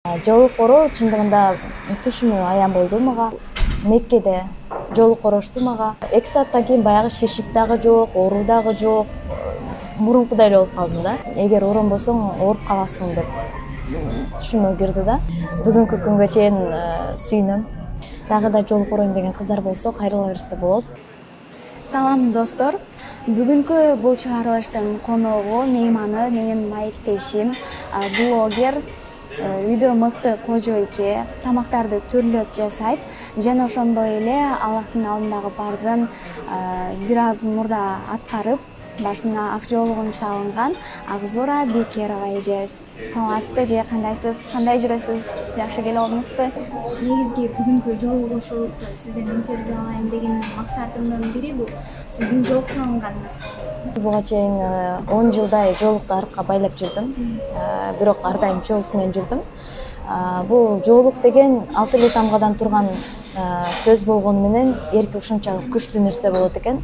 Жолукору чындыгында түшүмү аян болду мага. Меккеде жолук орошту мага. 2 сааттан кийин баягы шишип дагы жок, ооруу дагы жок. Мурункудай эле болуп калдым да. Эгер оронбосоң ооруп каласың деп түшүмө кирди да. Бүгүнкү күнгө чейин сүйүнөм. Дагы да жолук ороюн деген кыздар болсо кайрыла берсе болот. Салам достор. Бүгүнкү бул чыгарылыштын коногу, мейманы менин маектешим, блогер, үйдө мыкты кожойке, тамактарды түрлөп жасайт жана ошондой эле Аллахтын алдындагы парзын бир аз мурда аткарып, башына ак жоолугун салынган Акзора Бекерова эжебиз. Саламатсызбы же кандайсыз? Кандай жүрөсүз? Жакшы келип алдыңызбы? Негизги бүгүнкү жолугушуубузду сизден интервью алайын деген максатымдын бири бул сиздин жоолук салынганыңыз. Буга чейин 10 жылдай жоолукту артка байлап жүрдүм. Бирок ар дайым жоолук менен жүрдүм. Бул жоолук деген алты эле тамгадан турган сөз болгону менен эрки ушунчалык күчтүү нерсе болот экен.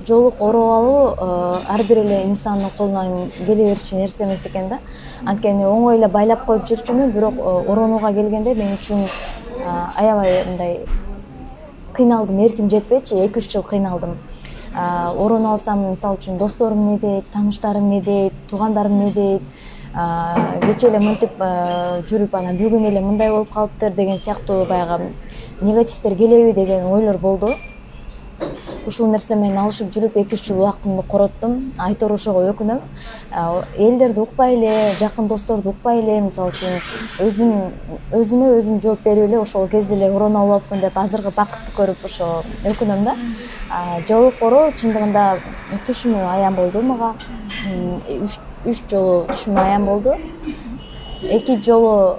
Жоолук ооруп алуу ар бир эле инсандын колунан келе берчү нерсе эмес экен да. Анткени оңой эле байлап коюп жүрчүмүн, бирок оронууга келгенде мен үчүн аябай мындай кыйналдым, эрким жетпейчи, 2-3 жыл кыйналдым. Ороонуп алсам, мисалы үчүн досторум эмне дейт, тааныштарым эмне дейт, туугандарым эмне дейт, кечээ эле мынтип жүрүп анан бүгүн эле мындай болуп калыптыр деген сыяктуу баягы негативдер келеби деген ойлор болду. Ушул нерсе менен алышып жүрүп 2-3 жыл убактымды короттум. Айтор ошого өкүнөм. Элдерди укпай эле, жакын досторду укпай эле, мисалы үчүн өзүмө өзүм жооп берип эле ошол кезде эле оронуп алыпмын деп азыркы бакытты көрүп ошо өкүнөм да. Жолук ооруу чындыгында түшүмү аян болду мага. 3 жолу түшүмү аян болду. 2 жолу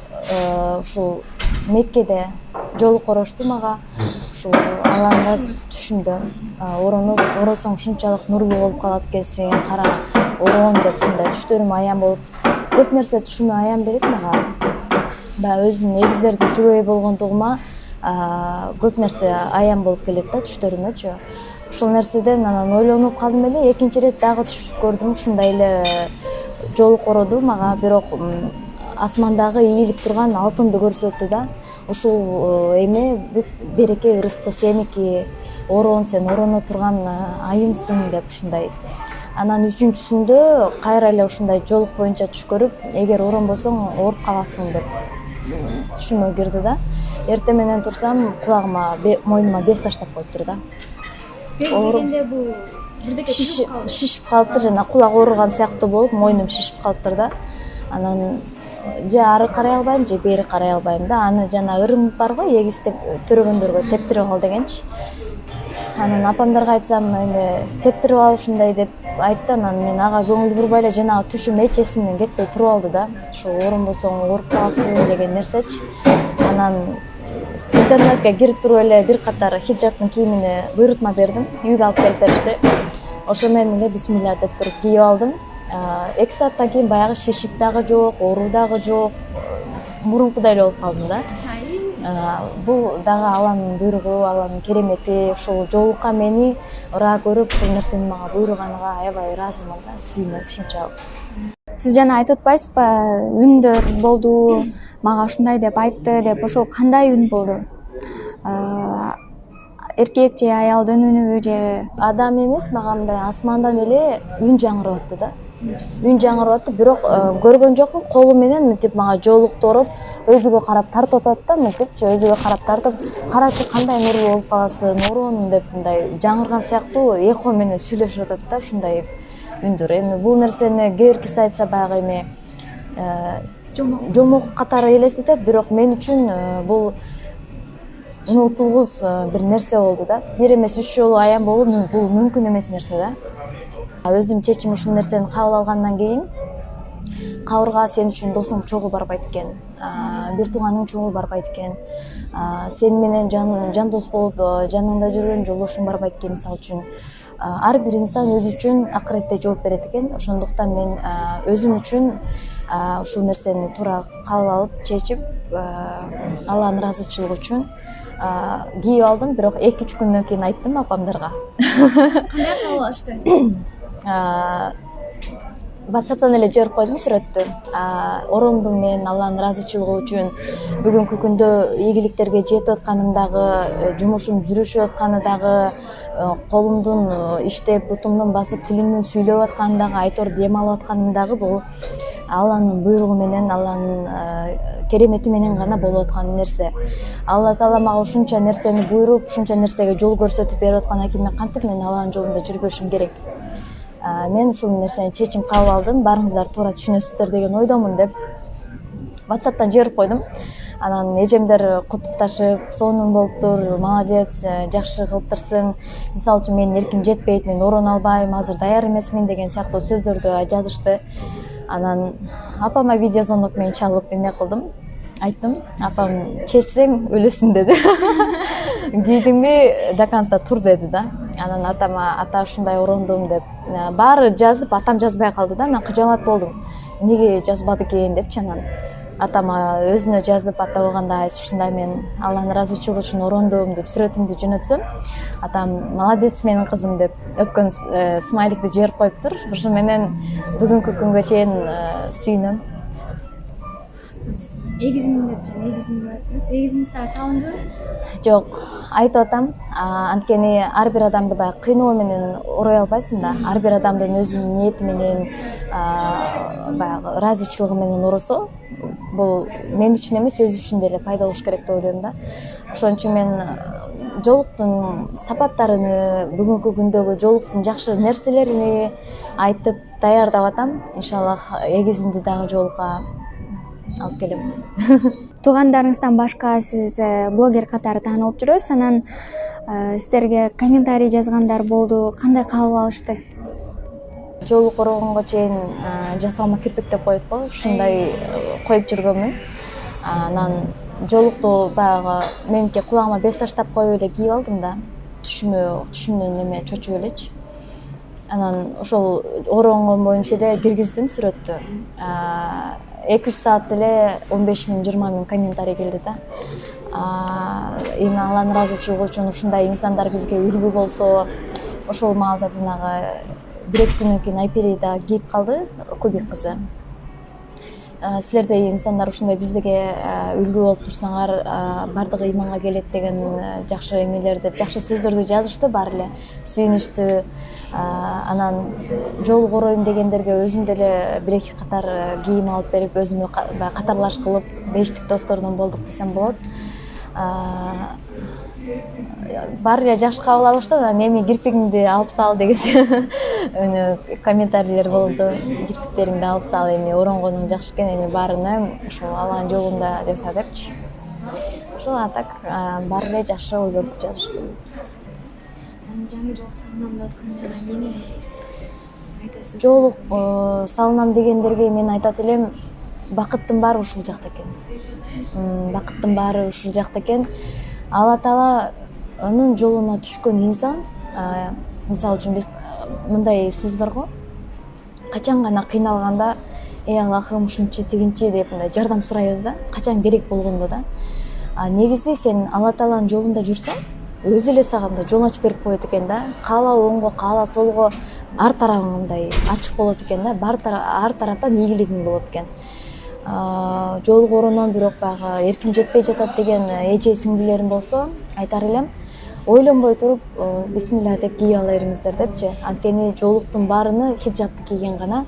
ушул Меккеде жолук орошту мага. Ушул Алланын түшүндө оросоң ушунчалык нурлуу болуп калат экенсиң, кара ороон деп ушундай түштөрүм аян болуп, көп нерсе түшүмө аян берет мага. Баягы өзүмдүн негиздерди түгөй болгондугума көп нерсе аян болуп келет да түштөрүмөчү. Ушул нерседен анан ойлонуп калдым эле, экинчи ирет дагы түш көрдүм, ушундай эле жолук ороду мага, бирок асмандагы ийилип турган алтынды көрсөттү да. Ушул эме бүт береке ырыскы сеники, ороон сен ороно турган айымсың деп ушундай. Анан үчүнчүсүндө кайра эле ушундай жолук боюнча түш көрүп, эгер оронбосоң ооруп каласың деп түшүмө кирди да. Эртең менен турсам, кулагыма, мойнума без таштап коюптур да. Без дегенде бул бирдеке шишип калыптыр, жана кулак ооруган сыяктуу болуп, мойнум шишип калыптыр да. Анан же ары карай албайм, же бери карай албайм да. Аны жана ырым бар го, эгистеп төрөгөндөргө тептирип ал дегенчи. Анан апамдарга айтсам, эми тептирип ал ушундай деп айтты. Анан мен ага көңүл бурбай эле жанагы түшүм эч эсимден кетпей туруп алды да. Ушул оронбосоң ооруп каласың деген нерсечи. Анан интернетке кирип туруп эле бир катар хиджабтын кийимине буйрутма бердим. Үйгө алып келип беришти. Ошо менен эле бисмилля деп туруп кийип алдым. 2 сааттан кийин баягы шишип дагы жок, ооруу дагы жок. Мурункудай эле болуп калдым да. Бул дагы Алланын буйругу, Алланын керемети. Ушул жоолукка мени ыраа көрүп, ушул нерсени мага буйруганга аябай ыраазымын да, сүйүнөм ушунчалык. Сиз жана айтып атпайсызбы, үндөр болду, мага ушундай деп айтты деп. Ошол кандай үн болду? Эркек же аялдын үнүбү же Адам эмес, мага мындай асмандан эле үн жаңырап атты да. Үн жаңырап атты, бирок көргөн жокмун, колу менен мынтип мага жоолукту ороп, өзүгө карап тартып атат да, мынтипчи өзүгө карап тартып, карачы кандай нурлуу болуп каласың, оронум деп мындай жаңырган сыяктуу эхо менен сүйлөшүп атат да, ушундай үндөр. Эми бул нерсени кээ бир киши айтса баягы эми жомок катары элестетет, бирок мен үчүн бул унутулгус бир нерсе болду да. Бир эмес 3 жолу аян болуп, бул мүмкүн эмес нерсе да. Өзүм чечим ушул нерсени кабыл алгандан кийин кабырга сен үчүн досуң чогуу барбайт экен, бир тууганың чогуу барбайт экен, сени менен жан дос болуп жаныңда жүргөн жолдошуң барбайт экен. Мисалы үчүн ар бир инсан өзү үчүн акыретте жооп берет экен. Ошондуктан мен өзүм үчүн ушул нерсени туура кабыл алып, чечип, Алланын ыраазычылыгы үчүн кийип алдым. Бирок 2-3 күндөн кийин айттым апамдарга. кандай кабыл алышты? WhatsApp'tan эле жиберип койдум сүрөттү. Орондум мен Алланын ыраазычылыгы үчүн бүгүнкү күндө ийгиликтерге жетип атканым дагы, жумушум жүрүшүп атканы дагы, колумдун иштеп, бутумдун басып, тилимдин сүйлөп атканы дагы, айтор дем алып атканым дагы бул Алланын буйругу менен, Алланын керемети менен гана болуп аткан нерсе. Алла Таала мага ушунча нерсени буйруп, ушунча нерсеге жол көрсөтүп берип аткандан кийин мен кантип Алланын жолунда жүрбөшүм керек? Мен ушул нерсени чечим кабыл алдым. Баарыңыздар туура түшүнөсүздөр деген ойдомун деп WhatsApp'тан жиберип койдум. Анан эжемдер куттукташып, сонун болуптур, молодец, жакшы кылыптырсың. Мисалы үчүн менин эрким жетпейт, мен орон албайм, азыр даяр эмесмин деген сыяктуу сөздөрдү жазышты. Анан апама видеозвонок менен чалып эме кылдым. Айттым, апам чечсең өлөсүң деди. Кийдиңби, до конца тур деди да. Анан атама, ата ушундай орондум деп баары жазып, атам жазбай калды да. Мен кыжалат болдум. Неге жазбады экен депчи. Анан атама өзүнө жазып, ата болгондо ушундай мен Алланын ыраазычылыгы үчүн орондум деп сүрөтүмдү жөнөтсөм, атам молодец менин кызым деп өпкөн смайликти жиберип коюптур. Ошо менен бүгүнкү күнгө чейин сүйүнөм. Эгизмин деп жана эгизмин деп айттыңыз. Эгизиңиз дагы салындыбы? Жок, айтып атам. Анткени ар бир адамды баягы кыйноо менен урой албайсың да. Ар бир адамдын өзүнүн ниети менен, баягы ыраазычылыгы менен уросо, бул мен үчүн эмес, өзү үчүн деле пайда болуш керек деп ойлойм да. Ошон үчүн мен жолуктун сапаттарыны, бүгүнкү күндөгү жолуктун жакшы нерселерини айтып даярдап атам. Иншаллах эгизимди дагы жолукка алып келем. Туугандарыңыздан башка сиз блогер катары таанылып жүрөсүз. Анан сиздерге комментарий жазгандар болду. Кандай кабыл алышты? Жолук орогонго чейин жасалма кирпик деп коет го, ушундай коюп жүргөнмүн. Анан жолукту баягы меники кулагыма без таштап коюп эле кийип алдым да. Түшүмдөн эме чочуп элечи. Анан ошол оронгон боюнча эле киргиздим сүрөттү. 2-3 саат эле 15.000, 20.000 комментарий келди да. Эми Алланын ыраазычылыгы үчүн ушундай инсандар бизге үлгү болсо, ошол маалда жанагы 1-2 күнөн кийин Айперида кийип калды, Кубик кызы. Силердей инсандар ушундай бизге үлгү болуп турсаңар, бардыгы ыйманга келет деген жакшы эмелер деп, жакшы сөздөрдү жазышты баары эле. Сүйүнүштү. Анан жолук ороюм дегендерге өзүм деле 1-2 катар кийим алып берип, өзүмө катарлаш кылып, бештик достордон болдук десем болот. Баары эле жакшы кабыл алышты. Анан эми кирпигиңди алып сал деген комментарийлер болду. Кирпиктериңди алып сал, эми оронгонуң жакшы экен, эми баарына ошол Алланын жолунда жаса депчи. Ошол атак баары эле жакшы ойлорду жазышты. Жаңы жол салынам деп аткандарга эмне айтасыз? Жолук салынам дегендерге мен айтат элем, бакыттын баары ушул жакта экен. Бакыттын баары ушул жакта экен. Алла Тааланын жолуна түшкөн инсан, мисалы үчүн биз мындай сөз бар го. Качан гана кыйналганда, Аллахым ушунчу тигинчи деп мындай жардам сурайбыз да, качан керек болгондо да. Негизи сен Алла Тааланын жолунда жүрсөң, өзү эле сага мындай жол ачып берип коет экен да. Каала оңго, каала солго ар тарабың мындай ачык болот экен да. Ар тараптан ийгилигиң болот экен. Жолук оронон бирок баягы эрким жетпей жатат деген эже сиңдилерим болсо, айтар элем, ойлонбой туруп бисмилла деп кийип ала бериңиздер депчи. Анткени жолуктун баарыны хиджабты кийген гана,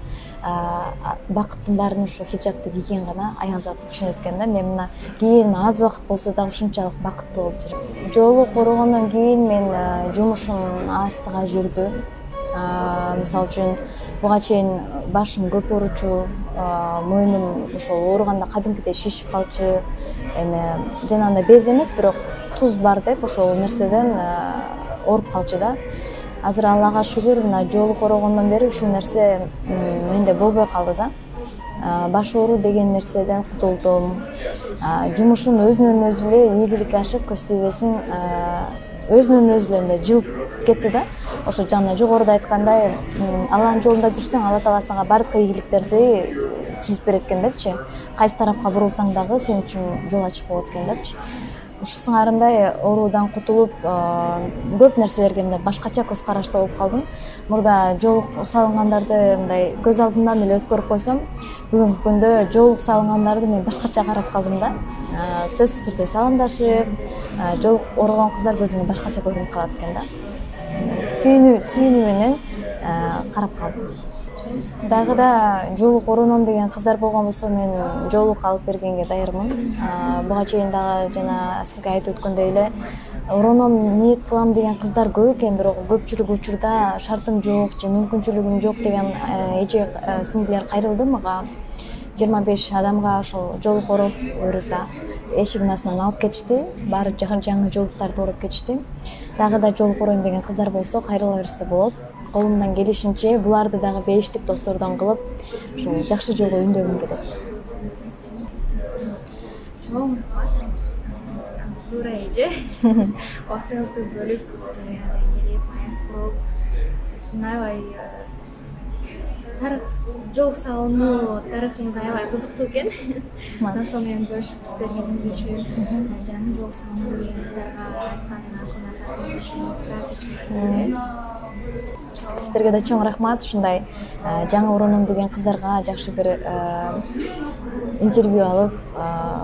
бакыттын баарын ошо хиджабты кийген гана аял заты түшүнөт экен да. Мен мына кийин аз убакыт болсо да ушунчалык бакыттуу болуп жүрөм. Жолук орогондон кийин мен жумушум астыга жүрдү. Мисалы үчүн буга чейин башым көп ооручу, мойнум ошол ооруганда кадимкидей шишип калчу, эми жанагындай без эмес, бирок туз бар деп ошол нерседен ооруп калчу да. Азыр Аллага шүгүр, мына жолук орогондон бери ушул нерсе менде болбой калды да. Баш оору деген нерседен кутулдум. Жумушум өзүнөн өзү эле ийгиликке ашып, көз тийбесин өзүнөн өзү эле жылып кетти да. Ошо жана жогоруда айткандай, Алланын жолунда жүрсөң, Алла Таала сага бардык ийгиликтерди түзүп берет экен депчи. Кайсы тарапка бурулсаң дагы сен үчүн жол ачык болот экен депчи. ушу сыңарындай оорудан кутулуп көп нерселерге мындай башкача көз карашта болуп калдым. Мурда жоолук салынгандарды мындай көз алдымдан эле өткөрүп койсом, бүгүнкү күндө жоолук салынгандарды мен башкача карап калдым да. Сөзсүз түрдө саламдашып, жоолук оорогон кыздар көзүмө башкача көрүнүп калат экен да. Сүйүнүү менен карап калдым. Дагы да жоолук ороном деген кыздар болгон болсо, мен жоолук алып бергенге даярмын. Буга чейин дагы жана сизге айтып өткөндөй эле ороном ниет кылам деген кыздар көп экен, бирок көпчүлүк учурда шартым жок же мүмкүнчүлүгүм жок деген эже сиңдилер кайрылды мага. 25 адамга ошол жоолук ороп буюрса эшигин астынан алып кетишти. Баары жаңы жоолуктарды ороп кетишти. Дагы да жоолук оройм деген кыздар болсо кайрыла берсе болот. Колумдан келишинче буларды дагы бештик достордон кылып, ушул жакшы жолго үндөгүм келет. Чоң рахмат. Сура эже. Убактыңызды бөлүп, студиядан келип, аяк куруп, аябай тарых, жоолук салынуу тарыхыңыз аябай кызыктуу экен. Ошол менен бөлүшүп бергениңиз үчүн, жаңы жоолук салынуу деген кыздарга айткан акыл насаатыңыз үчүн ыраазычылык билдиребиз. Сиздерге да чоң рахмат. Ушундай жаңы ороном деген кыздарга жакшы бир интервью алып,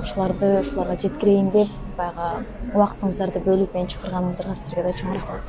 ушуларга жеткирейин деп баягы убактыңыздарды бөлүп мени чакырганыңыздарга сиздерге да чоң рахмат.